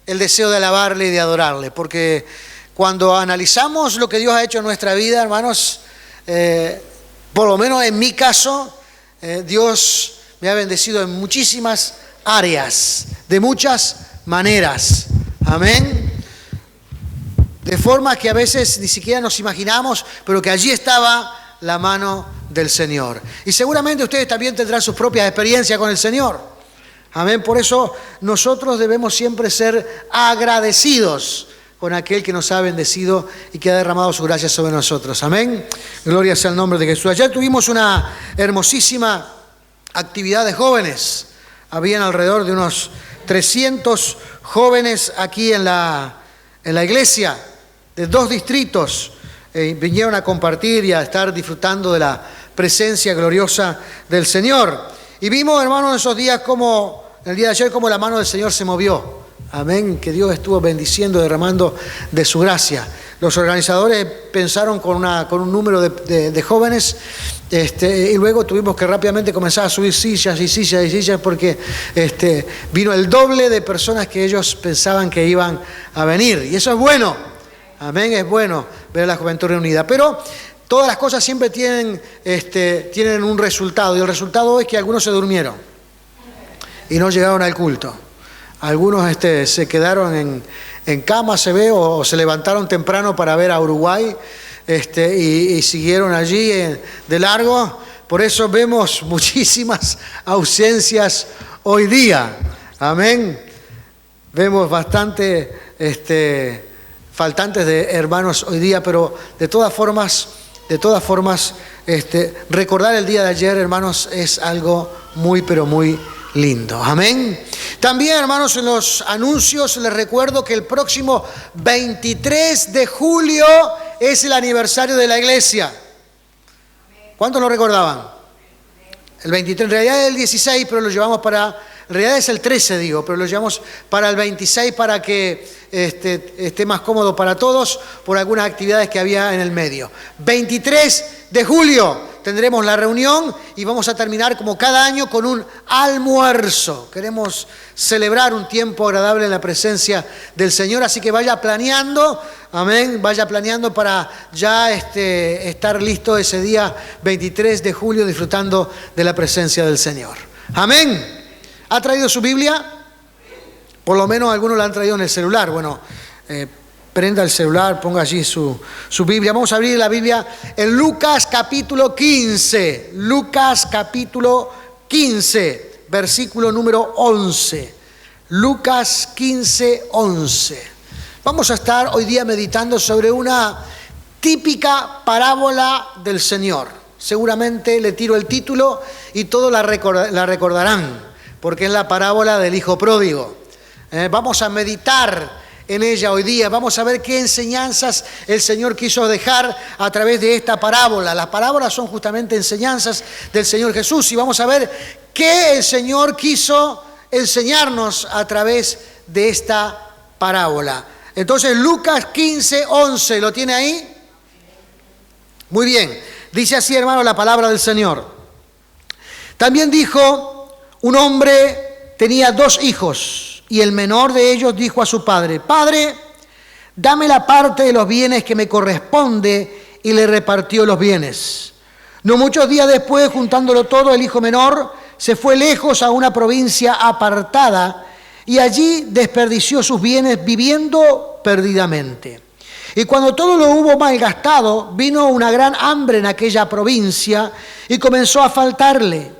el deseo de alabarle y de adorarle, porque cuando analizamos lo que Dios ha hecho en nuestra vida, hermanos, por lo menos en mi caso, Dios me ha bendecido en muchísimas áreas, de muchas maneras. Amén. De forma que a veces ni siquiera nos imaginamos, pero que allí estaba la mano del Señor. Y seguramente ustedes también tendrán sus propias experiencias con el Señor. Amén. Por eso nosotros debemos siempre ser agradecidos con aquel que nos ha bendecido y que ha derramado su gracia sobre nosotros. Amén. Gloria sea el nombre de Jesús. Ayer tuvimos una hermosísima actividad de jóvenes. Habían alrededor de unos 300 jóvenes aquí en la iglesia, de 2 distritos. Vinieron a compartir y a estar disfrutando de la presencia gloriosa del Señor. Y vimos, hermanos, en esos días el día de ayer, cómo la mano del Señor se movió. Amén, que Dios estuvo bendiciendo, derramando de su gracia. Los organizadores pensaron con un número de jóvenes, y luego tuvimos que rápidamente comenzar a subir sillas y sillas y sillas, porque vino el doble de personas que ellos pensaban que iban a venir. Y eso es bueno, amén, es bueno ver a la juventud reunida. Pero todas las cosas siempre tienen un resultado, y el resultado es que algunos se durmieron y no llegaron al culto. Algunos se quedaron en cama, se ve, o se levantaron temprano para ver a Uruguay, y siguieron allí de largo. Por eso vemos muchísimas ausencias hoy día. Amén. Vemos bastante faltantes de hermanos hoy día, pero de todas formas, recordar el día de ayer, hermanos, es algo muy, pero muy lindo. Amén. También, hermanos, en los anuncios les recuerdo que el próximo 23 de julio es el aniversario de la iglesia. ¿Cuántos lo recordaban? El 23, en realidad es el 16, pero lo llevamos en realidad es el 13, pero lo llevamos para el 26 para que esté más cómodo para todos por algunas actividades que había en el medio. 23 de julio tendremos la reunión y vamos a terminar como cada año con un almuerzo. Queremos celebrar un tiempo agradable en la presencia del Señor, así que vaya planeando, amén, vaya planeando para ya estar listo ese día 23 de julio disfrutando de la presencia del Señor. Amén. ¿Ha traído su Biblia? Por lo menos algunos la han traído en el celular. Bueno, prenda el celular, ponga allí su Biblia. Vamos a abrir la Biblia en Lucas capítulo 15. Lucas capítulo 15, versículo número 11. Lucas 15, 11. Vamos a estar hoy día meditando sobre una típica parábola del Señor. Seguramente le tiro el título y todos la recordarán, porque es la parábola del hijo pródigo. Vamos a meditar en ella hoy día. Vamos a ver qué enseñanzas el Señor quiso dejar a través de esta parábola. Las parábolas son justamente enseñanzas del Señor Jesús, y vamos a ver qué el Señor quiso enseñarnos a través de esta parábola. Entonces, Lucas 15, 11, ¿lo tiene ahí? Muy bien. Dice así, hermano, la palabra del Señor. También dijo: un hombre tenía 2 hijos. Y el menor de ellos dijo a su padre: Padre, dame la parte de los bienes que me corresponde, y le repartió los bienes. No muchos días después, juntándolo todo, el hijo menor se fue lejos a una provincia apartada, y allí desperdició sus bienes viviendo perdidamente. Y cuando todo lo hubo malgastado, vino una gran hambre en aquella provincia, y comenzó a faltarle.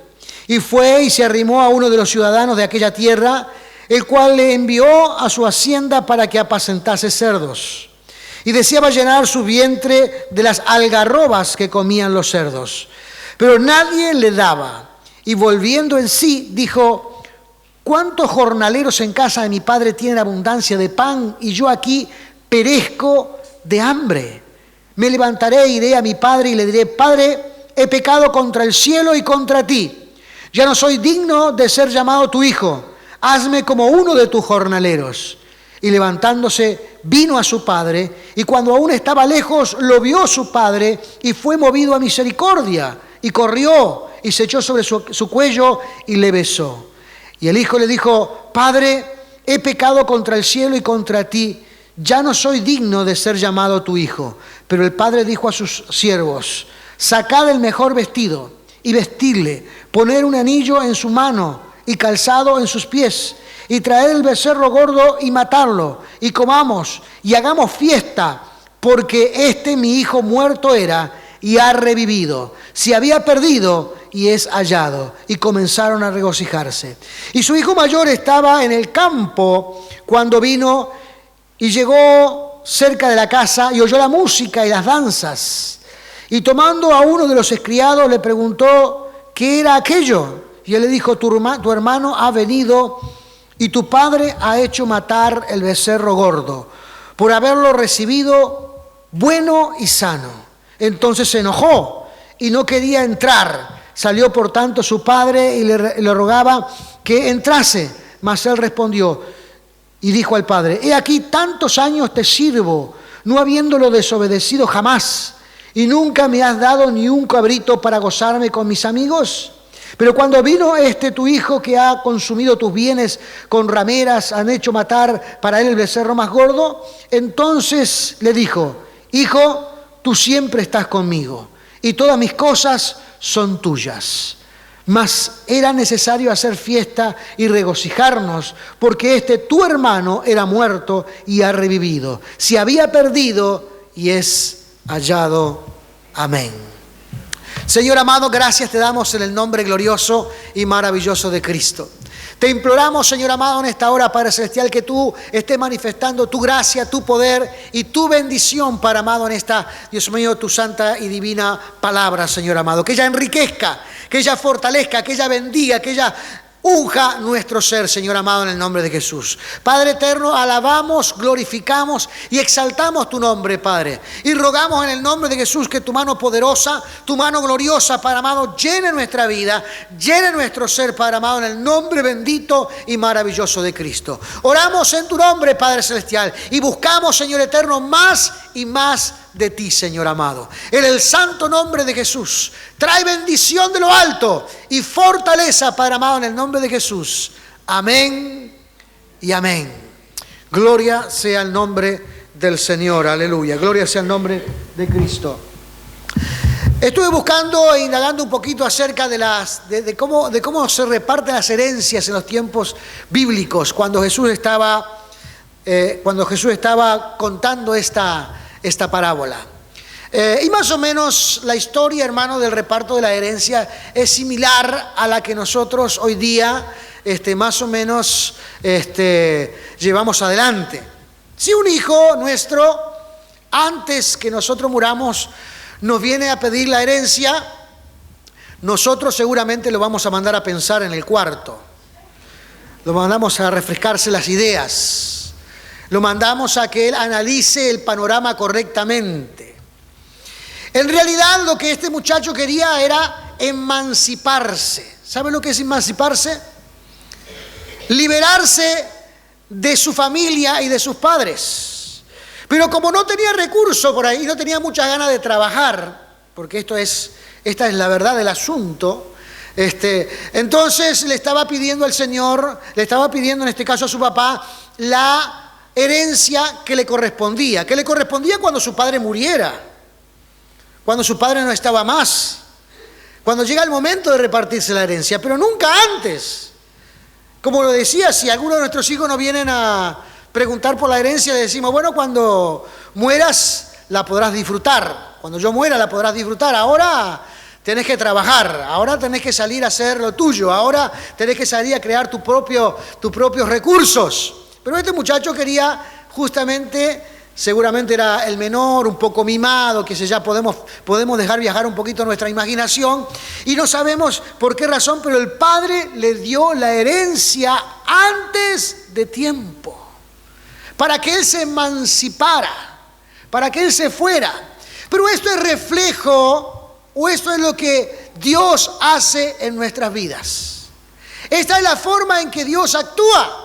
Y fue y se arrimó a uno de los ciudadanos de aquella tierra, el cual le envió a su hacienda para que apacentase cerdos. Y deseaba llenar su vientre de las algarrobas que comían los cerdos. Pero nadie le daba. Y volviendo en sí, dijo: ¿cuántos jornaleros en casa de mi padre tienen abundancia de pan, y yo aquí perezco de hambre? Me levantaré e iré a mi padre y le diré: Padre, he pecado contra el cielo y contra ti. Ya no soy digno de ser llamado tu hijo. Hazme como uno de tus jornaleros. Y levantándose, vino a su padre, y cuando aún estaba lejos, lo vio su padre, y fue movido a misericordia, y corrió, y se echó sobre su cuello, y le besó. Y el hijo le dijo: Padre, he pecado contra el cielo y contra ti, ya no soy digno de ser llamado tu hijo. Pero el padre dijo a sus siervos, sacad el mejor vestido y vestidle, poner un anillo en su mano y calzado en sus pies, y traer el becerro gordo y matarlo, y comamos y hagamos fiesta, porque mi hijo muerto era y ha revivido, se había perdido y es hallado. Y comenzaron a regocijarse. Y su hijo mayor estaba en el campo cuando vino y llegó cerca de la casa y oyó la música y las danzas. Y tomando a uno de los criados le preguntó qué era aquello. Y él le dijo, tu hermano ha venido y tu padre ha hecho matar el becerro gordo, por haberlo recibido bueno y sano. Entonces se enojó y no quería entrar. Salió por tanto su padre y le rogaba que entrase. Mas él respondió y dijo al padre, he aquí tantos años te sirvo, no habiéndolo desobedecido jamás, y nunca me has dado ni un cabrito para gozarme con mis amigos. Pero cuando vino tu hijo que ha consumido tus bienes con rameras, han hecho matar para él el becerro más gordo. Entonces le dijo, hijo, tú siempre estás conmigo y todas mis cosas son tuyas. Mas era necesario hacer fiesta y regocijarnos, porque tu hermano era muerto y ha revivido. Se había perdido y es hallado. Amén. Señor amado, gracias te damos en el nombre glorioso y maravilloso de Cristo. Te imploramos, Señor amado, en esta hora, Padre Celestial, que tú estés manifestando tu gracia, tu poder y tu bendición, Padre amado, en esta, Dios mío, tu santa y divina palabra, Señor amado. Que ella enriquezca, que ella fortalezca, que ella bendiga, que ella unja nuestro ser, Señor amado, en el nombre de Jesús. Padre eterno, alabamos, glorificamos y exaltamos tu nombre, Padre. Y rogamos en el nombre de Jesús que tu mano poderosa, tu mano gloriosa, Padre amado, llene nuestra vida, llene nuestro ser, Padre amado, en el nombre bendito y maravilloso de Cristo. Oramos en tu nombre, Padre Celestial, y buscamos, Señor eterno, más y más de ti, Señor amado. En el santo nombre de Jesús, trae bendición de lo alto y fortaleza, Padre amado, en el nombre de Jesús. Amén y amén. Gloria sea el nombre del Señor, aleluya. Gloria sea el nombre de Cristo. Estuve buscando e indagando un poquito acerca de cómo se reparten las herencias en los tiempos bíblicos, cuando Jesús estaba contando esta parábola. Y más o menos la historia, hermano, del reparto de la herencia es similar a la que nosotros hoy día más o menos llevamos adelante. Si un hijo nuestro, antes que nosotros muramos, nos viene a pedir la herencia, nosotros seguramente lo vamos a mandar a pensar en el cuarto. Lo mandamos a refrescarse las ideas. Lo mandamos a que él analice el panorama correctamente. En realidad lo que este muchacho quería era emanciparse. ¿Sabe lo que es emanciparse? Liberarse de su familia y de sus padres. Pero como no tenía recursos por ahí, no tenía muchas ganas de trabajar, porque esta es la verdad del asunto, entonces le estaba pidiendo al Señor, le estaba pidiendo en este caso a su papá, la herencia que le correspondía cuando su padre muriera, cuando su padre no estaba más, cuando llega el momento de repartirse la herencia, pero nunca antes. Como lo decía, si alguno de nuestros hijos nos vienen a preguntar por la herencia, le decimos, bueno, cuando mueras la podrás disfrutar, cuando yo muera la podrás disfrutar, ahora tenés que trabajar, ahora tenés que salir a hacer lo tuyo, ahora tenés que salir a crear tus propios recursos. Pero este muchacho quería justamente, seguramente era el menor, un poco mimado, que ya podemos dejar viajar un poquito nuestra imaginación, y no sabemos por qué razón, pero el padre le dio la herencia antes de tiempo, para que él se emancipara, para que él se fuera. Pero esto es reflejo, o esto es lo que Dios hace en nuestras vidas. Esta es la forma en que Dios actúa.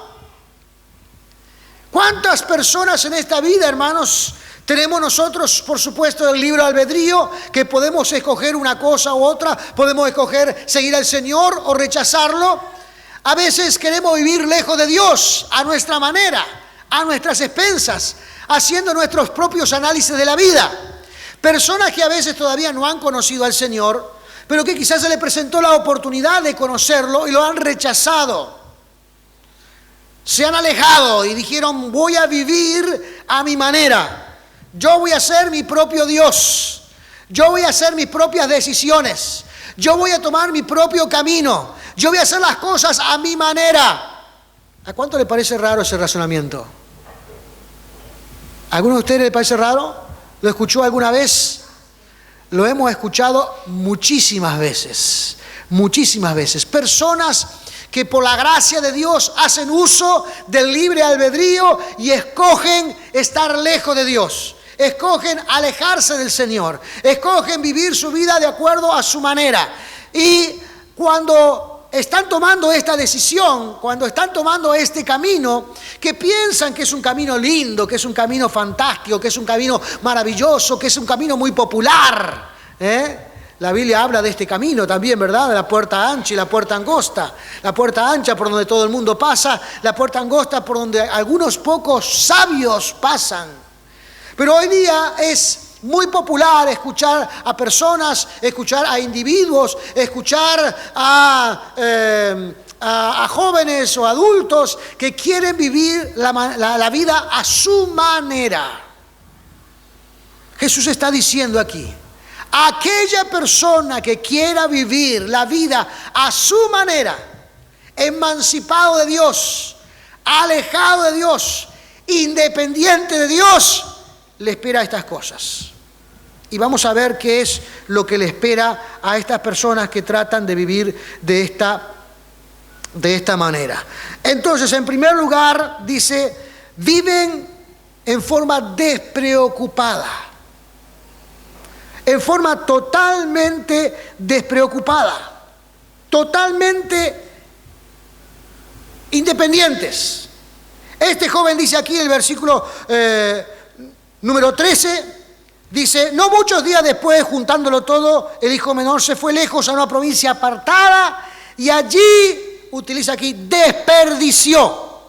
¿Cuántas personas en esta vida, hermanos, tenemos nosotros, por supuesto, el libre albedrío, que podemos escoger una cosa u otra, podemos escoger seguir al Señor o rechazarlo? A veces queremos vivir lejos de Dios, a nuestra manera, a nuestras expensas, haciendo nuestros propios análisis de la vida. Personas que a veces todavía no han conocido al Señor, pero que quizás se les presentó la oportunidad de conocerlo y lo han rechazado. Se han alejado y dijeron, voy a vivir a mi manera. Yo voy a ser mi propio Dios. Yo voy a hacer mis propias decisiones. Yo voy a tomar mi propio camino. Yo voy a hacer las cosas a mi manera. ¿A cuánto le parece raro ese razonamiento? ¿A alguno de ustedes le parece raro? ¿Lo escuchó alguna vez? Lo hemos escuchado muchísimas veces. Muchísimas veces. Personas que por la gracia de Dios hacen uso del libre albedrío y escogen estar lejos de Dios. Escogen alejarse del Señor. Escogen vivir su vida de acuerdo a su manera. Y cuando están tomando esta decisión, cuando están tomando este camino, que piensan que es un camino lindo, que es un camino fantástico, que es un camino maravilloso, que es un camino muy popular, La Biblia habla de este camino también, ¿verdad? De la puerta ancha y la puerta angosta. La puerta ancha por donde todo el mundo pasa, la puerta angosta por donde algunos pocos sabios pasan. Pero hoy día es muy popular escuchar a personas, escuchar a individuos, escuchar a jóvenes o adultos que quieren vivir la vida a su manera. Jesús está diciendo aquí, aquella persona que quiera vivir la vida a su manera, emancipado de Dios, alejado de Dios, independiente de Dios, le espera estas cosas. Y vamos a ver qué es lo que le espera a estas personas que tratan de vivir de esta manera. Entonces, en primer lugar, dice, viven en forma despreocupada. En forma totalmente despreocupada. Totalmente independientes. Este joven dice aquí, el versículo número 13, dice, no muchos días después, juntándolo todo, el hijo menor se fue lejos a una provincia apartada y allí, utiliza aquí, desperdició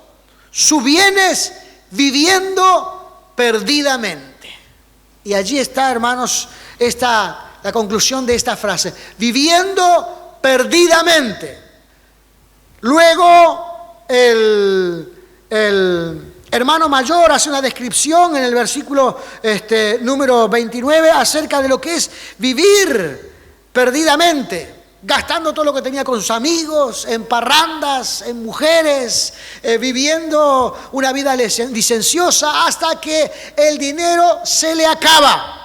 sus bienes viviendo perdidamente. Y allí está, hermanos, la conclusión de esta frase, viviendo perdidamente. Luego, el hermano mayor hace una descripción en el versículo número 29 acerca de lo que es vivir perdidamente, gastando todo lo que tenía con sus amigos, en parrandas, en mujeres, viviendo una vida licenciosa hasta que el dinero se le acaba.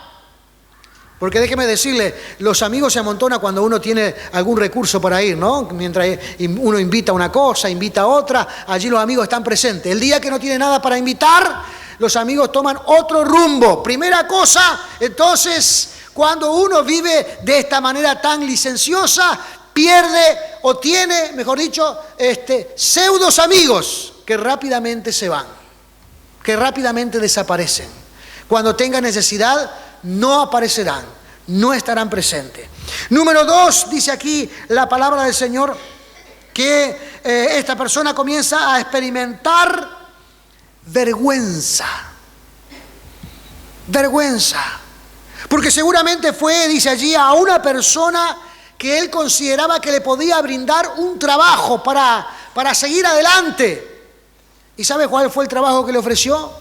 Porque déjeme decirle, los amigos se amontonan cuando uno tiene algún recurso para ir, ¿no? Mientras uno invita a una cosa, invita a otra, allí los amigos están presentes. El día que no tiene nada para invitar, los amigos toman otro rumbo. Primera cosa, entonces, cuando uno vive de esta manera tan licenciosa, pierde o tiene, mejor dicho, pseudos amigos que rápidamente se van, que rápidamente desaparecen. Cuando tengan necesidad, no aparecerán, no estarán presentes. Número 2, dice aquí la palabra del Señor, que esta persona comienza a experimentar vergüenza. Vergüenza. Porque seguramente fue, dice allí, a una persona que él consideraba que le podía brindar un trabajo para seguir adelante. ¿Y sabe cuál fue el trabajo que le ofreció?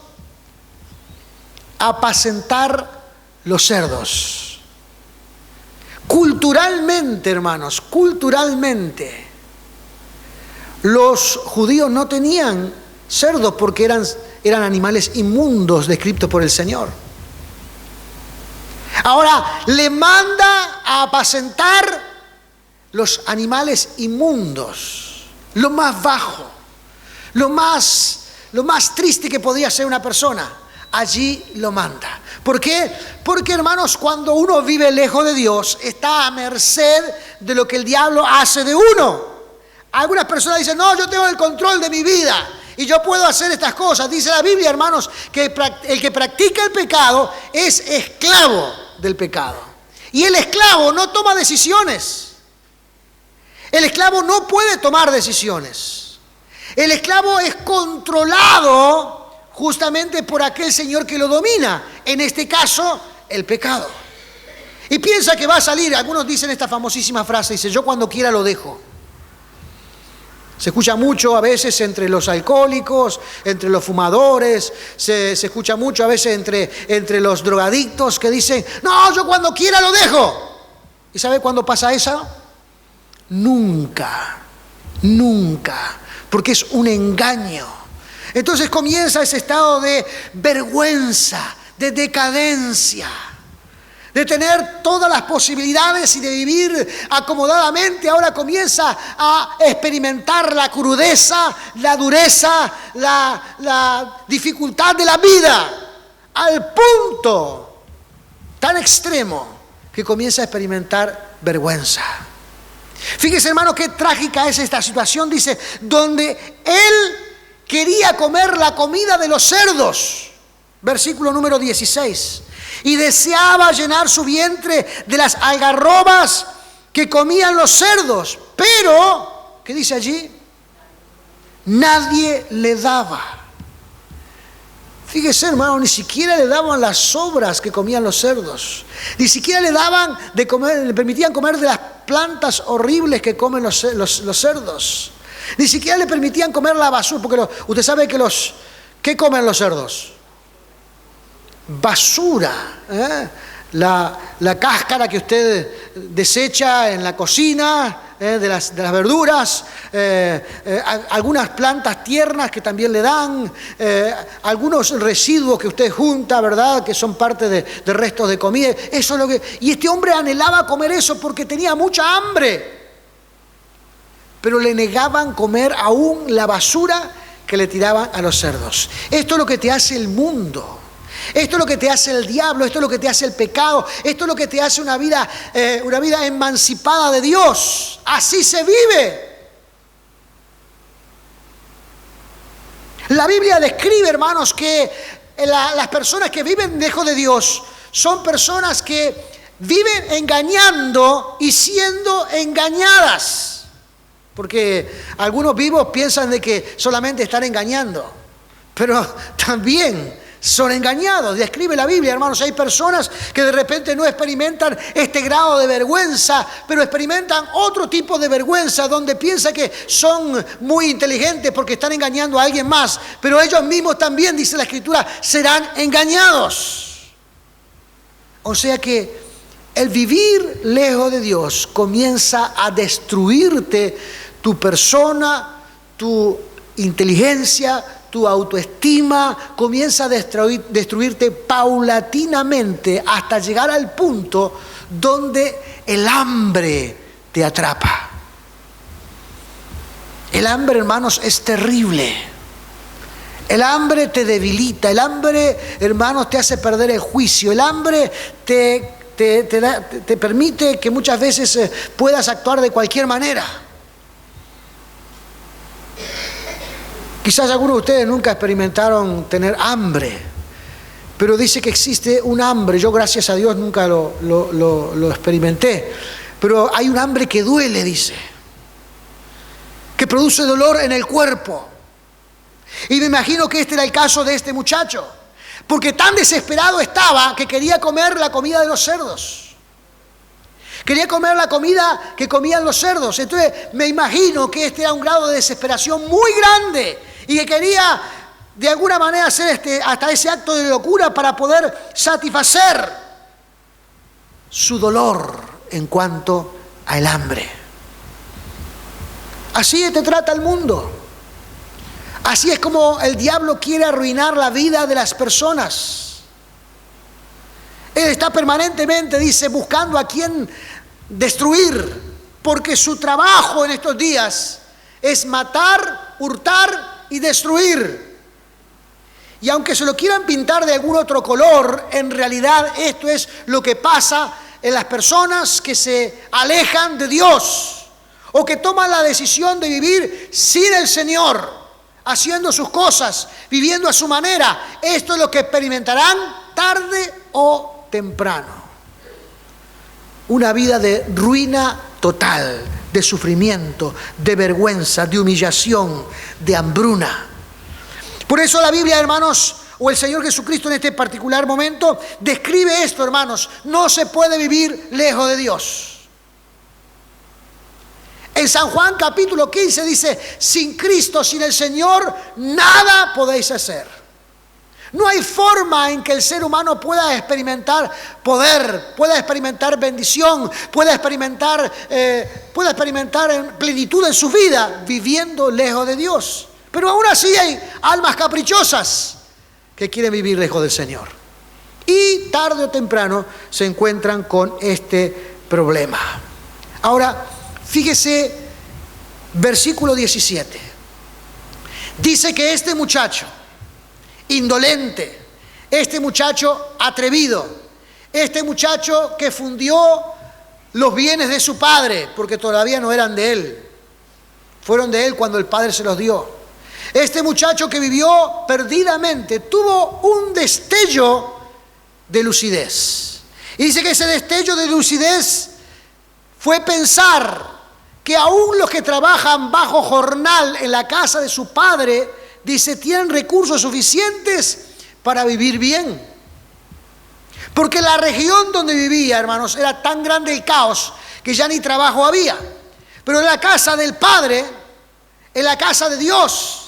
Apacentar los cerdos. Culturalmente, hermanos, culturalmente, los judíos no tenían cerdos porque eran animales inmundos descritos por el Señor. Ahora le manda a apacentar los animales inmundos, lo más bajo, lo más triste que podía ser una persona. Allí lo manda. ¿Por qué? Porque, hermanos, cuando uno vive lejos de Dios, está a merced de lo que el diablo hace de uno. Algunas personas dicen, no, yo tengo el control de mi vida y yo puedo hacer estas cosas. Dice la Biblia, hermanos, que el que practica el pecado es esclavo del pecado. Y el esclavo no toma decisiones. El esclavo no puede tomar decisiones. El esclavo es controlado justamente por aquel señor que lo domina, en este caso, el pecado. Y piensa que va a salir, algunos dicen esta famosísima frase, dice, yo cuando quiera lo dejo. Se escucha mucho a veces entre los alcohólicos, entre los fumadores, se escucha mucho a veces entre los drogadictos que dicen, no, yo cuando quiera lo dejo. ¿Y sabe cuándo pasa eso? Nunca, nunca, porque es un engaño. Entonces comienza ese estado de vergüenza, de decadencia, de tener todas las posibilidades y de vivir acomodadamente. Ahora comienza a experimentar la crudeza, la dureza, la dificultad de la vida, al punto tan extremo que comienza a experimentar vergüenza. Fíjese, hermano, qué trágica es esta situación, dice, donde él quería comer la comida de los cerdos, versículo número 16, y deseaba llenar su vientre de las algarrobas que comían los cerdos, pero, ¿qué dice allí? Nadie le daba. Fíjese, hermano, ni siquiera le daban las sobras que comían los cerdos. Ni siquiera le daban de comer, le permitían comer de las plantas horribles que comen los cerdos. Ni siquiera le permitían comer la basura, porque usted sabe que ¿qué comen los cerdos? Basura, ¿eh? La cáscara que usted desecha en la cocina, de las verduras, algunas plantas tiernas que también le dan, algunos residuos que usted junta, ¿verdad?, que son parte de restos de comida. Eso es lo que... Y este hombre anhelaba comer eso porque tenía mucha hambre, pero le negaban comer aún la basura que le tiraban a los cerdos. Esto es lo que te hace el mundo. Esto es lo que te hace el diablo, esto es lo que te hace el pecado, esto es lo que te hace una vida emancipada de Dios. Así se vive. La Biblia describe, hermanos, que las personas que viven lejos de Dios son personas que viven engañando y siendo engañadas. Porque algunos vivos piensan de que solamente están engañando, pero también son engañados. Describe la Biblia, hermanos, hay personas que de repente no experimentan este grado de vergüenza, pero experimentan otro tipo de vergüenza donde piensan que son muy inteligentes porque están engañando a alguien más, pero ellos mismos también, dice la Escritura, serán engañados. O sea que el vivir lejos de Dios comienza a destruirte tu persona, tu inteligencia, tu autoestima, comienza a destruirte paulatinamente hasta llegar al punto donde el hambre te atrapa. El hambre, hermanos, es terrible. El hambre te debilita, el hambre, hermanos, te hace perder el juicio, el hambre te permite que muchas veces puedas actuar de cualquier manera. Quizás algunos de ustedes nunca experimentaron tener hambre, pero dice que existe un hambre. Yo, gracias a Dios, nunca lo experimenté, pero hay un hambre que duele, dice, que produce dolor en el cuerpo. Y me imagino que este era el caso de este muchacho, porque tan desesperado estaba que quería comer la comida de los cerdos. Quería comer la comida que comían los cerdos. Entonces me imagino que este era un grado de desesperación muy grande y que quería de alguna manera hacer hasta ese acto de locura para poder satisfacer su dolor en cuanto al hambre. Así te trata el mundo. Así es como el diablo quiere arruinar la vida de las personas. Él está permanentemente, dice, buscando a quien destruir, porque su trabajo en estos días es matar, hurtar y destruir. Y aunque se lo quieran pintar de algún otro color, en realidad esto es lo que pasa en las personas que se alejan de Dios o que toman la decisión de vivir sin el Señor, haciendo sus cosas, viviendo a su manera. Esto es lo que experimentarán tarde o temprano. Una vida de ruina total, de sufrimiento, de vergüenza, de humillación, de hambruna. Por eso la Biblia, hermanos, o el Señor Jesucristo en este particular momento, describe esto, hermanos. No se puede vivir lejos de Dios. En San Juan capítulo 15 dice, sin Cristo, sin el Señor, nada podéis hacer. No hay forma en que el ser humano pueda experimentar poder, pueda experimentar bendición, pueda experimentar en plenitud en su vida, viviendo lejos de Dios. Pero aún así hay almas caprichosas que quieren vivir lejos del Señor. Y tarde o temprano se encuentran con este problema. Ahora, fíjese, versículo 17. Dice que este muchacho indolente, este muchacho atrevido, este muchacho que fundió los bienes de su padre, porque todavía no eran de él, fueron de él cuando el padre se los dio. Este muchacho que vivió perdidamente tuvo un destello de lucidez. Y dice que ese destello de lucidez fue pensar que aún los que trabajan bajo jornal en la casa de su padre, dice, tienen recursos suficientes para vivir bien. Porque la región donde vivía, hermanos, era tan grande el caos que ya ni trabajo había. Pero en la casa del Padre, en la casa de Dios,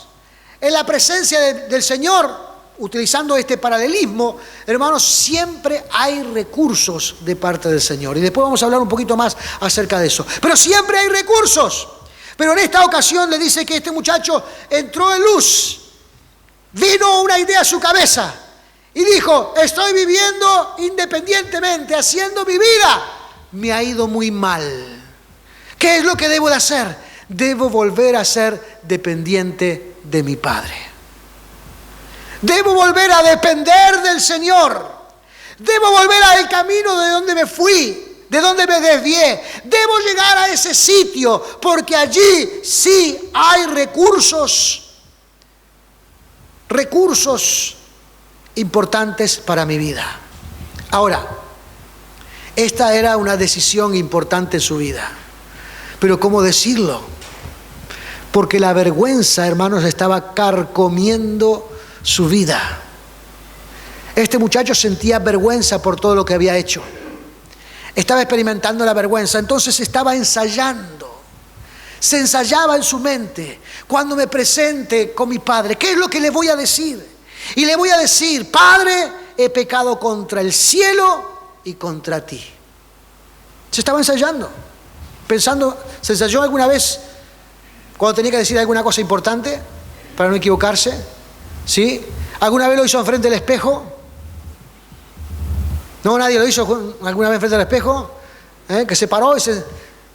en la presencia del Señor, utilizando este paralelismo, hermanos, siempre hay recursos de parte del Señor. Y después vamos a hablar un poquito más acerca de eso. Pero siempre hay recursos. Pero en esta ocasión le dice que este muchacho entró en luz. Vino una idea a su cabeza y dijo, estoy viviendo independientemente, haciendo mi vida. Me ha ido muy mal. ¿Qué es lo que debo de hacer? Debo volver a ser dependiente de mi Padre. Debo volver a depender del Señor. Debo volver al camino de donde me fui, de donde me desvié. Debo llegar a ese sitio porque allí sí hay recursos importantes para mi vida. Ahora, esta era una decisión importante en su vida. Pero ¿cómo decirlo? Porque la vergüenza, hermanos, estaba carcomiendo su vida. Este muchacho sentía vergüenza por todo lo que había hecho. Estaba experimentando la vergüenza, entonces estaba ensayando. Se ensayaba en su mente, cuando me presente con mi padre, ¿qué es lo que le voy a decir? Y le voy a decir, Padre, he pecado contra el cielo y contra ti. Se estaba ensayando, pensando, ¿se ensayó alguna vez cuando tenía que decir alguna cosa importante para no equivocarse? ¿Sí? ¿Alguna vez lo hizo enfrente del espejo? No, nadie lo hizo alguna vez frente al espejo, que se paró y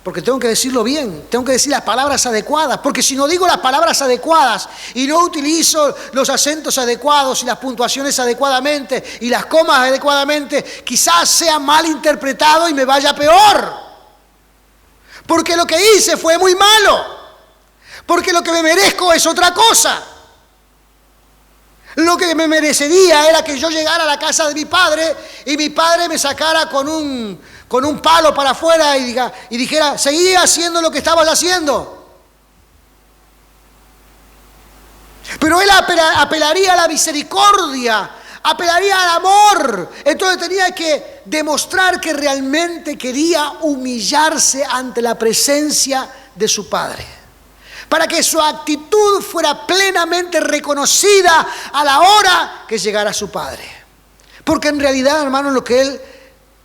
porque tengo que decirlo bien, tengo que decir las palabras adecuadas, porque si no digo las palabras adecuadas y no utilizo los acentos adecuados y las puntuaciones adecuadamente y las comas adecuadamente, quizás sea mal interpretado y me vaya peor, porque lo que hice fue muy malo, porque lo que me merezco es otra cosa. Lo que me merecería era que yo llegara a la casa de mi padre y mi padre me sacara con un palo para afuera y dijera, seguí haciendo lo que estabas haciendo. Pero él apelaría a la misericordia, apelaría al amor. Entonces tenía que demostrar que realmente quería humillarse ante la presencia de su padre, para que su actitud fuera plenamente reconocida a la hora que llegara su padre. Porque en realidad, hermanos, lo que él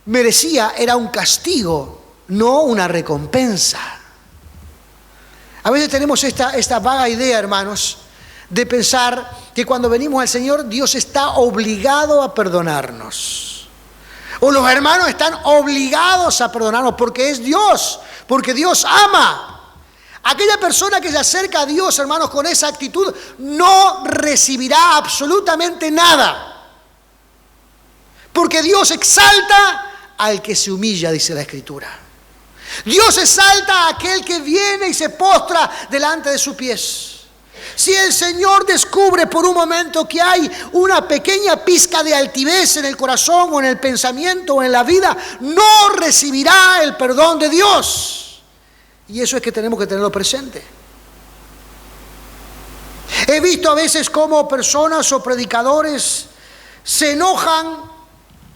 merecía era un castigo, no una recompensa. A veces tenemos esta vaga idea, hermanos, de pensar que cuando venimos al Señor, Dios está obligado a perdonarnos. O los hermanos están obligados a perdonarnos porque es Dios, porque Dios ama. Aquella persona que se acerca a Dios, hermanos, con esa actitud, no recibirá absolutamente nada. Porque Dios exalta al que se humilla, dice la Escritura. Dios exalta a aquel que viene y se postra delante de sus pies. Si el Señor descubre por un momento que hay una pequeña pizca de altivez en el corazón o en el pensamiento o en la vida, no recibirá el perdón de Dios. Y eso es que tenemos que tenerlo presente. He visto a veces cómo personas o predicadores se enojan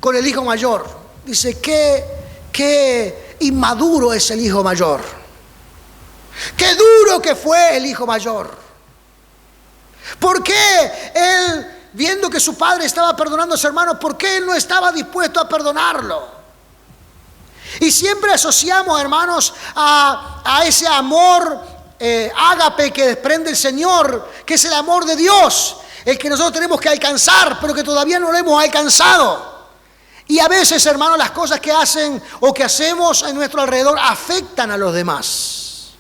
con el hijo mayor. Dice, qué inmaduro es el hijo mayor. Qué duro que fue el hijo mayor. ¿Por qué él, viendo que su padre estaba perdonando a su hermano, por qué él no estaba dispuesto a perdonarlo? Y siempre asociamos, hermanos, a ese amor ágape que desprende el Señor, que es el amor de Dios, el que nosotros tenemos que alcanzar, pero que todavía no lo hemos alcanzado. Y a veces, hermanos, las cosas que hacen o que hacemos en nuestro alrededor afectan a los demás.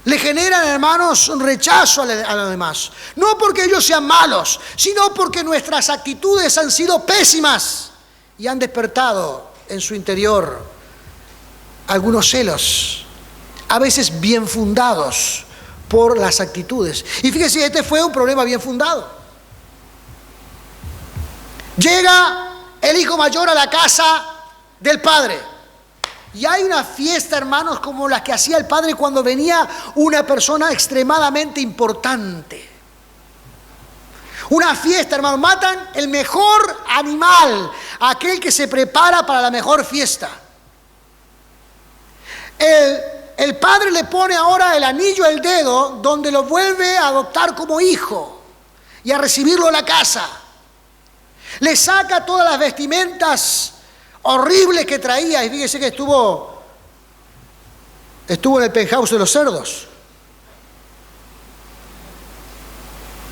Le generan, hermanos, un rechazo a los demás. No porque ellos sean malos, sino porque nuestras actitudes han sido pésimas y han despertado en su interior algunos celos, a veces bien fundados por las actitudes. Y fíjese, este fue un problema bien fundado. Llega el hijo mayor a la casa del padre y hay una fiesta, hermanos, como la que hacía el padre cuando venía una persona extremadamente importante. Una fiesta, hermanos, matan el mejor animal, aquel que se prepara para la mejor fiesta. El padre le pone ahora el anillo al dedo, donde lo vuelve a adoptar como hijo y a recibirlo a la casa. Le saca todas las vestimentas horribles que traía, y fíjese que estuvo en el penthouse de los cerdos.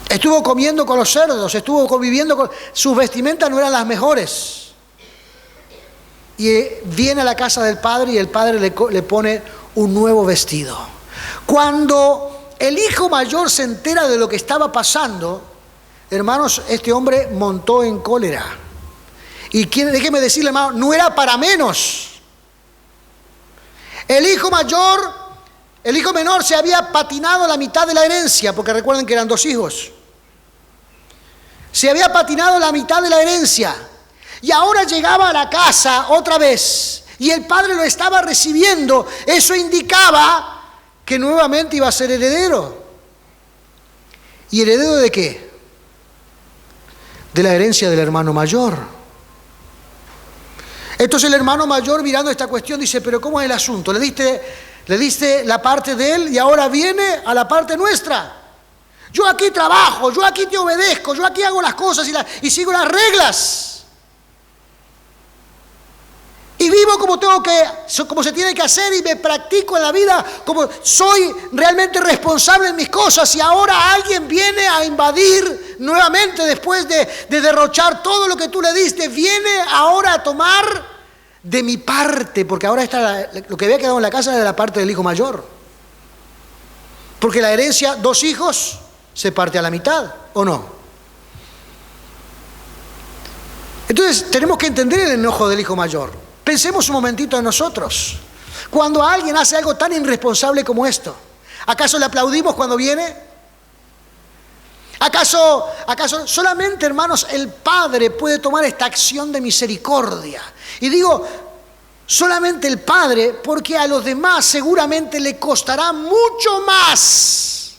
Estuvo comiendo con los cerdos, estuvo conviviendo con... Sus vestimentas no eran las mejores. Y viene a la casa del padre y el padre le pone un nuevo vestido. Cuando el hijo mayor se entera de lo que estaba pasando, hermanos, este hombre montó en cólera. Y déjeme decirle, hermano, no era para menos. El hijo menor se había patinado la mitad de la herencia, porque recuerden que eran 2 hijos. Se había patinado la mitad de la herencia y ahora llegaba a la casa otra vez y el padre lo estaba recibiendo. Eso indicaba que nuevamente iba a ser heredero. ¿Y heredero de qué? De la herencia del hermano mayor. Entonces el hermano mayor, mirando esta cuestión, dice, pero ¿cómo es el asunto? Le diste la parte de él y ahora viene a la parte nuestra. Yo aquí trabajo, yo aquí te obedezco, yo aquí hago las cosas y sigo las reglas. Y vivo como se tiene que hacer y me practico en la vida, como soy realmente responsable en mis cosas. Y ahora alguien viene a invadir nuevamente después de derrochar todo lo que tú le diste. Viene ahora a tomar de mi parte, porque ahora lo que había quedado en la casa era de la parte del hijo mayor. Porque la herencia, 2 hijos, se parte a la mitad, ¿o no? Entonces tenemos que entender el enojo del hijo mayor. Pensemos un momentito en nosotros. Cuando alguien hace algo tan irresponsable como esto, ¿acaso le aplaudimos cuando viene? ¿Acaso solamente, hermanos, el Padre puede tomar esta acción de misericordia? Y digo, solamente el Padre, porque a los demás seguramente le costará mucho más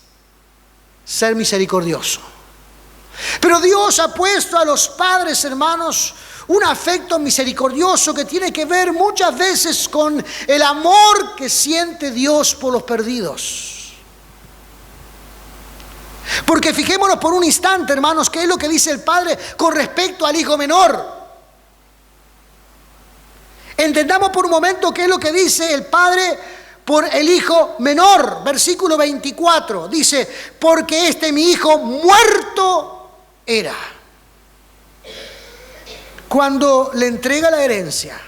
ser misericordioso. Pero Dios ha puesto a los padres, hermanos, un afecto misericordioso que tiene que ver muchas veces con el amor que siente Dios por los perdidos. Porque fijémonos por un instante, hermanos, qué es lo que dice el Padre con respecto al hijo menor. Entendamos por un momento qué es lo que dice el Padre por el hijo menor. Versículo 24 dice, porque mi hijo muerto era. Cuando le entrega la herencia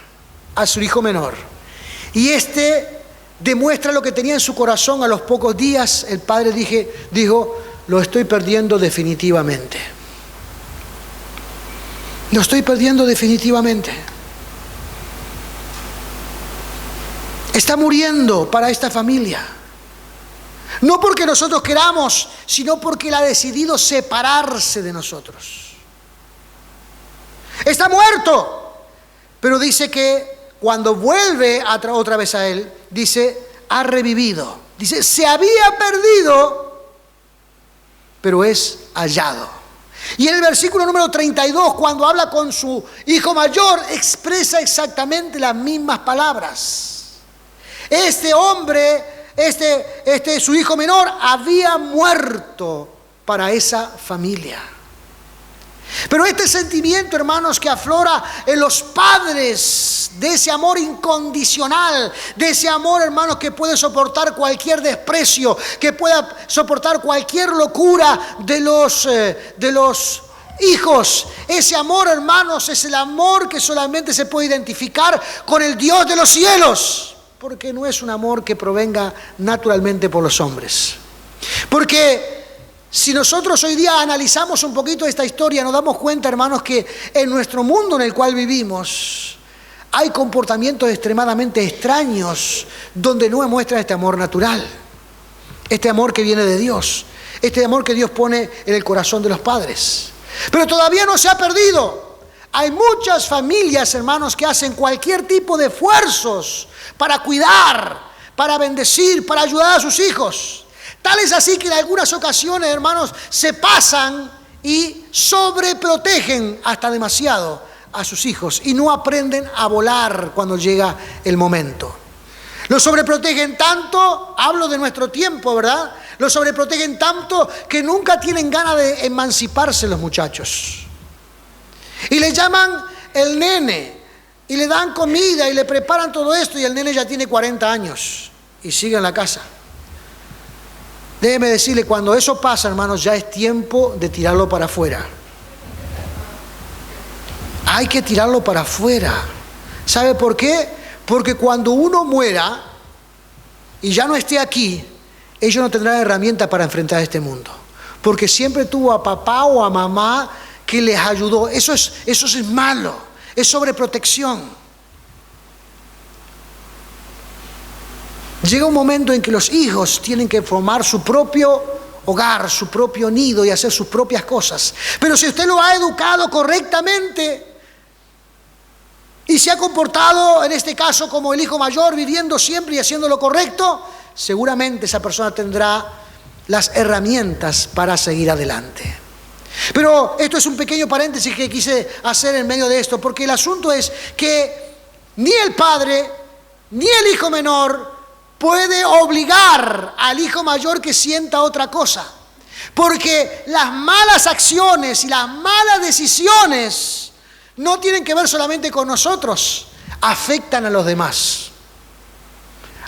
a su hijo menor y demuestra lo que tenía en su corazón, a los pocos días el padre dijo, lo estoy perdiendo definitivamente. Lo estoy perdiendo definitivamente. Está muriendo para esta familia. No porque nosotros queramos, sino porque Él ha decidido separarse de nosotros. Está muerto. Pero dice que cuando vuelve otra vez a Él, dice, ha revivido. Dice, se había perdido, pero es hallado. Y en el versículo número 32, cuando habla con su hijo mayor, expresa exactamente las mismas palabras. Este hombre, su hijo menor, había muerto para esa familia. Pero este sentimiento, hermanos, que aflora en los padres, de ese amor incondicional, de ese amor, hermanos, que puede soportar cualquier desprecio, que pueda soportar cualquier locura de los hijos. Ese amor, hermanos, es el amor que solamente se puede identificar con el Dios de los cielos, porque no es un amor que provenga naturalmente por los hombres. Porque si nosotros hoy día analizamos un poquito esta historia, nos damos cuenta, hermanos, que en nuestro mundo en el cual vivimos hay comportamientos extremadamente extraños donde no muestra este amor natural, este amor que viene de Dios, este amor que Dios pone en el corazón de los padres. Pero todavía no se ha perdido. Hay muchas familias, hermanos, que hacen cualquier tipo de esfuerzos para cuidar, para bendecir, para ayudar a sus hijos. Tal es así que en algunas ocasiones, hermanos, se pasan y sobreprotegen hasta demasiado a sus hijos y no aprenden a volar cuando llega el momento. Los sobreprotegen tanto, hablo de nuestro tiempo, ¿verdad? Los sobreprotegen tanto que nunca tienen ganas de emanciparse los muchachos. Y le llaman el nene y le dan comida y le preparan todo esto y el nene ya tiene 40 años y sigue en la casa. Déjeme decirle, cuando eso pasa, hermanos, ya es tiempo de tirarlo para afuera. Hay que tirarlo para afuera. ¿Sabe por qué? Porque cuando uno muera y ya no esté aquí, ellos no tendrán herramientas para enfrentar este mundo. Porque siempre tuvo a papá o a mamá que les ayudó. Eso es malo, es sobreprotección. Llega un momento en que los hijos tienen que formar su propio hogar, su propio nido y hacer sus propias cosas. Pero si usted lo ha educado correctamente y se ha comportado, en este caso, como el hijo mayor, viviendo siempre y haciendo lo correcto, seguramente esa persona tendrá las herramientas para seguir adelante. Pero esto es un pequeño paréntesis que quise hacer en medio de esto, porque el asunto es que ni el padre ni el hijo menor puede obligar al hijo mayor que sienta otra cosa. Porque las malas acciones y las malas decisiones no tienen que ver solamente con nosotros, afectan a los demás.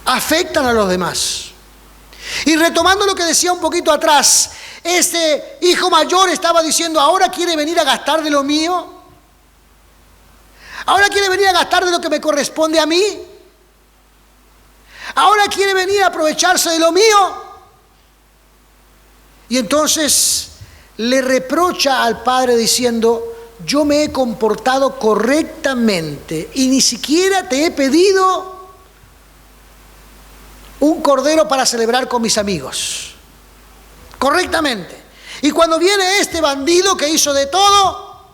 Afectan a los demás. Y retomando lo que decía un poquito atrás, este hijo mayor estaba diciendo, ahora quiere venir a gastar de lo mío. Ahora quiere venir a gastar de lo que me corresponde a mí. Ahora quiere venir a aprovecharse de lo mío. Y entonces le reprocha al padre diciendo, yo me he comportado correctamente y ni siquiera te he pedido un cordero para celebrar con mis amigos. Correctamente. Y cuando viene este bandido que hizo de todo,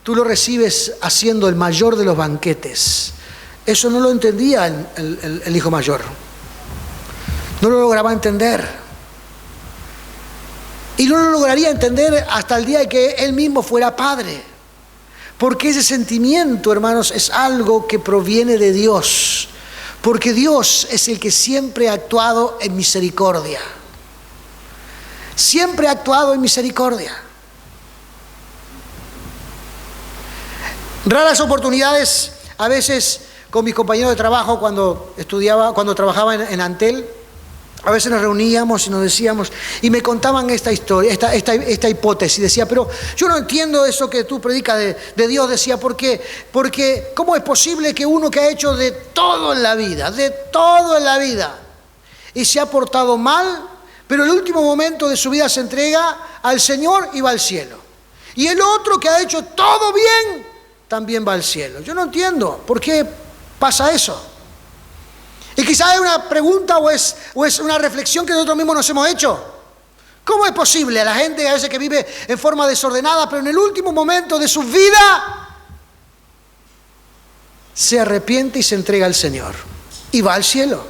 tú lo recibes haciendo el mayor de los banquetes. Eso no lo entendía el hijo mayor. No lo lograba entender. Y no lo lograría entender hasta el día que él mismo fuera padre. Porque ese sentimiento, hermanos, es algo que proviene de Dios. Porque Dios es el que siempre ha actuado en misericordia. Siempre ha actuado en misericordia. Raras oportunidades, a veces con mis compañeros de trabajo cuando trabajaba en Antel, a veces nos reuníamos y nos decíamos, y me contaban esta historia, esta hipótesis. Decía, pero yo no entiendo eso que tú predicas de Dios. Decía, porque ¿cómo es posible que uno que ha hecho de todo en la vida, y se ha portado mal, pero en el último momento de su vida se entrega al Señor y va al cielo? Y el otro que ha hecho todo bien, también va al cielo. Yo no entiendo por qué pasa eso. Y quizás es una pregunta o es una reflexión que nosotros mismos nos hemos hecho. ¿Cómo es posible a la gente a veces que vive en forma desordenada, pero en el último momento de su vida se arrepiente y se entrega al Señor? y va al cielo.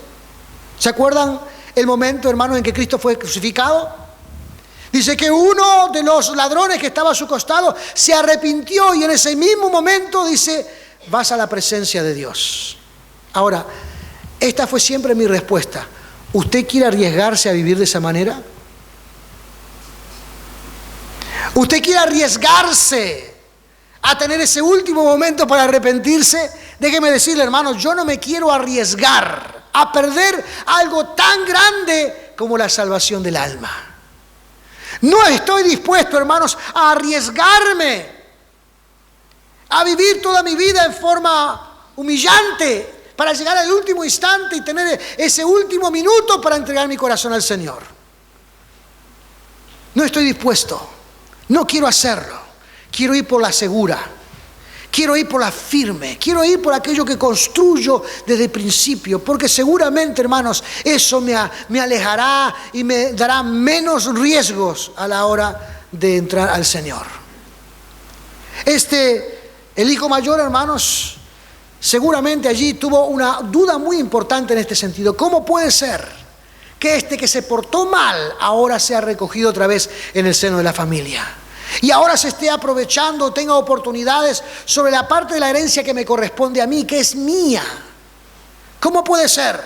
¿Se acuerdan el momento, hermano, en que Cristo fue crucificado? Dice que uno de los ladrones que estaba a su costado se arrepintió y en ese mismo momento dice, vas a la presencia de Dios. Ahora, esta fue siempre mi respuesta. ¿Usted quiere arriesgarse a vivir de esa manera? ¿Usted quiere arriesgarse a tener ese último momento para arrepentirse? Déjeme decirle, hermanos, yo no me quiero arriesgar a perder algo tan grande como la salvación del alma. No estoy dispuesto, hermanos, a arriesgarme a vivir toda mi vida en forma humillante para llegar al último instante y tener ese último minuto para entregar mi corazón al Señor. No estoy dispuesto, no quiero hacerlo. Quiero ir por la segura, quiero ir por la firme, quiero ir por aquello que construyo desde el principio, porque seguramente, hermanos, eso me alejará y me dará menos riesgos a la hora de entrar al Señor. El hijo mayor, hermanos, seguramente allí tuvo una duda muy importante en este sentido. ¿Cómo puede ser que que se portó mal ahora sea recogido otra vez en el seno de la familia? Y ahora se esté aprovechando, tenga oportunidades sobre la parte de la herencia que me corresponde a mí, que es mía. ¿Cómo puede ser?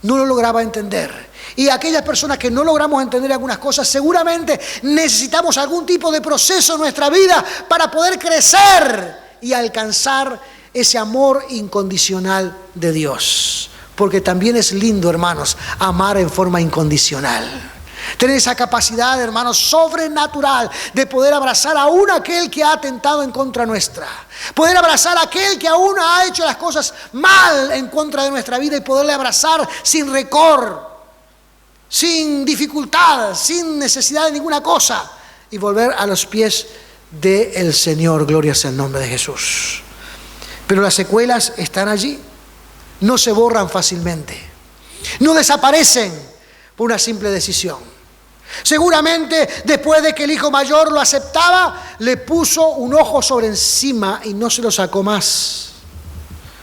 No lo lograba entender. Y aquellas personas que no logramos entender algunas cosas, seguramente necesitamos algún tipo de proceso en nuestra vida para poder crecer y alcanzar ese amor incondicional de Dios. Porque también es lindo, hermanos, amar en forma incondicional. Tener esa capacidad, hermanos, sobrenatural de poder abrazar aún a aquel que ha atentado en contra nuestra. Poder abrazar a aquel que aún ha hecho las cosas mal en contra de nuestra vida y poderle abrazar sin rencor, sin dificultad, sin necesidad de ninguna cosa y volver a los pies del Señor. Gloria sea el nombre de Jesús. Pero las secuelas están allí. No se borran fácilmente. No desaparecen por una simple decisión. Seguramente después de que el hijo mayor lo aceptaba, le puso un ojo sobre encima y no se lo sacó más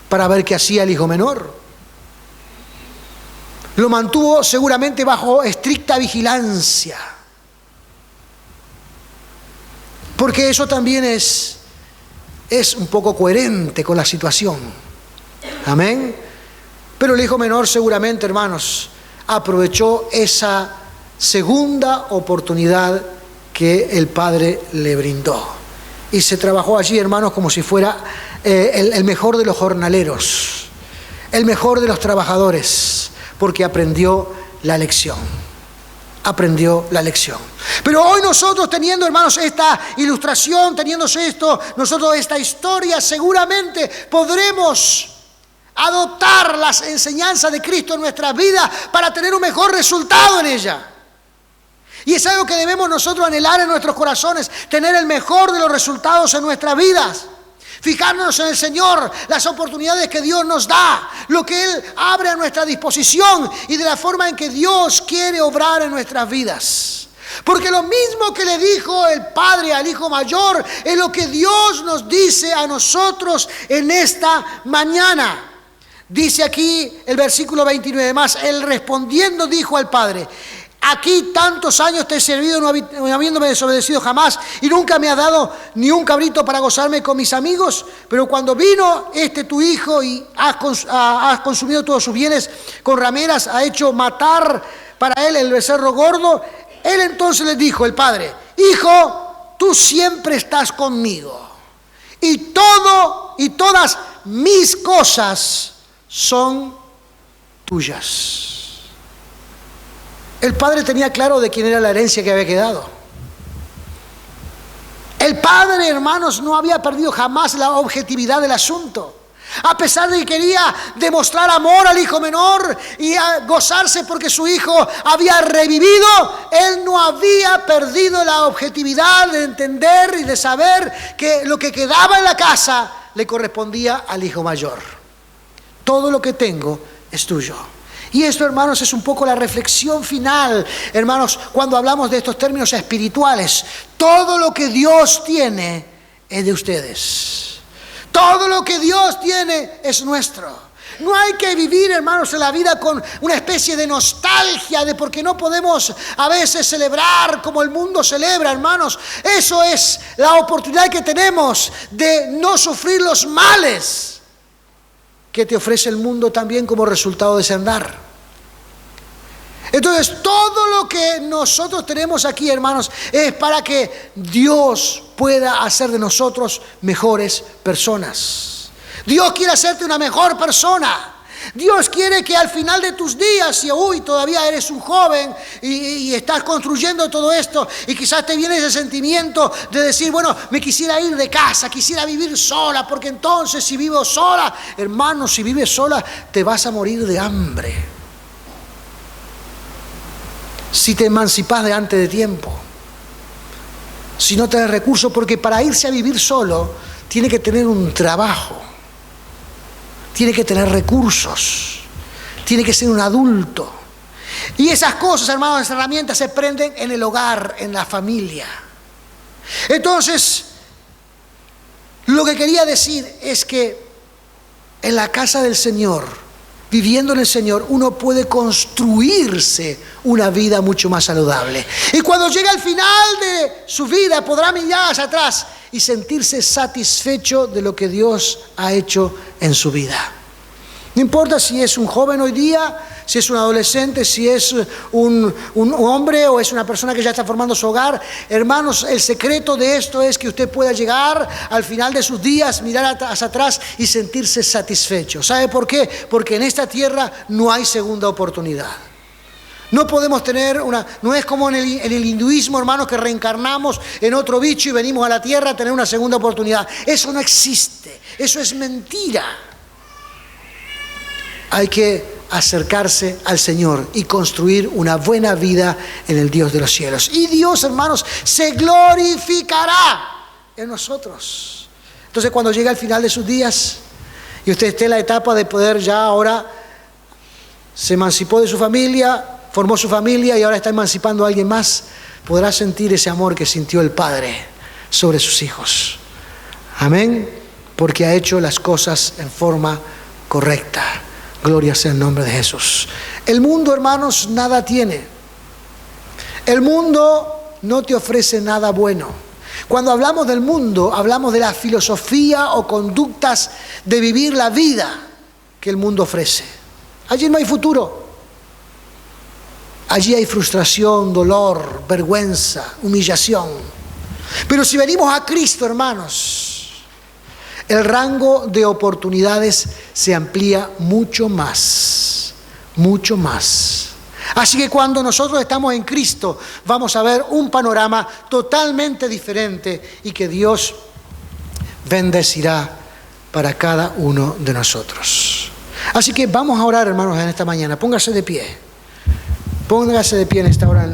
para ver qué hacía el hijo menor. Lo mantuvo seguramente bajo estricta vigilancia, porque eso también es un poco coherente con la situación. Amén. Pero el hijo menor seguramente, hermanos, aprovechó esa segunda oportunidad que el padre le brindó. Y se trabajó allí, hermanos, como si fuera el mejor de los jornaleros, el mejor de los trabajadores, porque aprendió la lección. Aprendió la lección. Pero hoy nosotros, teniendo, hermanos, esta ilustración, teniendo nosotros esta historia, seguramente podremos adoptar las enseñanzas de Cristo en nuestra vida para tener un mejor resultado en ella. Y es algo que debemos nosotros anhelar en nuestros corazones, tener el mejor de los resultados en nuestras vidas. Fijarnos en el Señor, las oportunidades que Dios nos da, lo que Él abre a nuestra disposición y de la forma en que Dios quiere obrar en nuestras vidas. Porque lo mismo que le dijo el padre al hijo mayor es lo que Dios nos dice a nosotros en esta mañana. Dice aquí el versículo 29 más, él respondiendo dijo al padre: aquí tantos años te he servido, no habiéndome desobedecido jamás, y nunca me has dado ni un cabrito para gozarme con mis amigos. Pero cuando vino tu hijo y has consumido todos sus bienes con rameras, ha hecho matar para él el becerro gordo. Él entonces le dijo, el padre: hijo, tú siempre estás conmigo, y todas mis cosas son tuyas. El padre tenía claro de quién era la herencia que había quedado. El padre, hermanos, no había perdido jamás la objetividad del asunto. A pesar de que quería demostrar amor al hijo menor y gozarse porque su hijo había revivido, él no había perdido la objetividad de entender y de saber que lo que quedaba en la casa le correspondía al hijo mayor. Todo lo que tengo es tuyo. Y esto, hermanos, es un poco la reflexión final, hermanos, cuando hablamos de estos términos espirituales. Todo lo que Dios tiene es de ustedes. Todo lo que Dios tiene es nuestro. No hay que vivir, hermanos, en la vida con una especie de nostalgia de porque no podemos a veces celebrar como el mundo celebra, hermanos. Eso es la oportunidad que tenemos de no sufrir los males que te ofrece el mundo también como resultado de ese andar. Entonces, todo lo que nosotros tenemos aquí, hermanos, es para que Dios pueda hacer de nosotros mejores personas. Dios quiere hacerte una mejor persona. Dios quiere que al final de tus días, si hoy todavía eres un joven y estás construyendo todo esto, y quizás te viene ese sentimiento de decir, bueno, me quisiera ir de casa, quisiera vivir sola, porque entonces si vivo sola, hermano, si vives sola, te vas a morir de hambre. Si te emancipas de antes de tiempo, si no tenés recursos, porque para irse a vivir solo tiene que tener un trabajo, tiene que tener recursos, tiene que ser un adulto. Y esas cosas, hermanos, esas herramientas se prenden en el hogar, en la familia. Entonces, lo que quería decir es que en la casa del Señor, viviendo en el Señor, uno puede construirse una vida mucho más saludable. Y cuando llegue al final de su vida, podrá mirar hacia atrás y sentirse satisfecho de lo que Dios ha hecho en su vida. No importa si es un joven hoy día, si es un adolescente, si es un hombre o es una persona que ya está formando su hogar. Hermanos, el secreto de esto es que usted pueda llegar al final de sus días, mirar hacia atrás y sentirse satisfecho. ¿Sabe por qué? Porque en esta tierra no hay segunda oportunidad. No podemos tener no es como en el hinduismo, hermanos, que reencarnamos en otro bicho y venimos a la tierra a tener una segunda oportunidad. Eso no existe, eso es mentira. Hay que acercarse al Señor y construir una buena vida en el Dios de los cielos. Y Dios, hermanos, se glorificará en nosotros. Entonces, cuando llegue al final de sus días y usted esté en la etapa de poder ya ahora, se emancipó de su familia, formó su familia y ahora está emancipando a alguien más, podrá sentir ese amor que sintió el Padre sobre sus hijos. Amén, porque ha hecho las cosas en forma correcta. Gloria sea el nombre de Jesús. El mundo, hermanos, nada tiene. El mundo no te ofrece nada bueno. Cuando hablamos del mundo, hablamos de la filosofía o conductas de vivir la vida que el mundo ofrece. Allí no hay futuro. Allí hay frustración, dolor, vergüenza, humillación. Pero si venimos a Cristo, hermanos, el rango de oportunidades se amplía mucho más, mucho más. Así que cuando nosotros estamos en Cristo, vamos a ver un panorama totalmente diferente y que Dios bendecirá para cada uno de nosotros. Así que vamos a orar, hermanos, en esta mañana. Póngase de pie. Póngase de pie en esta hora.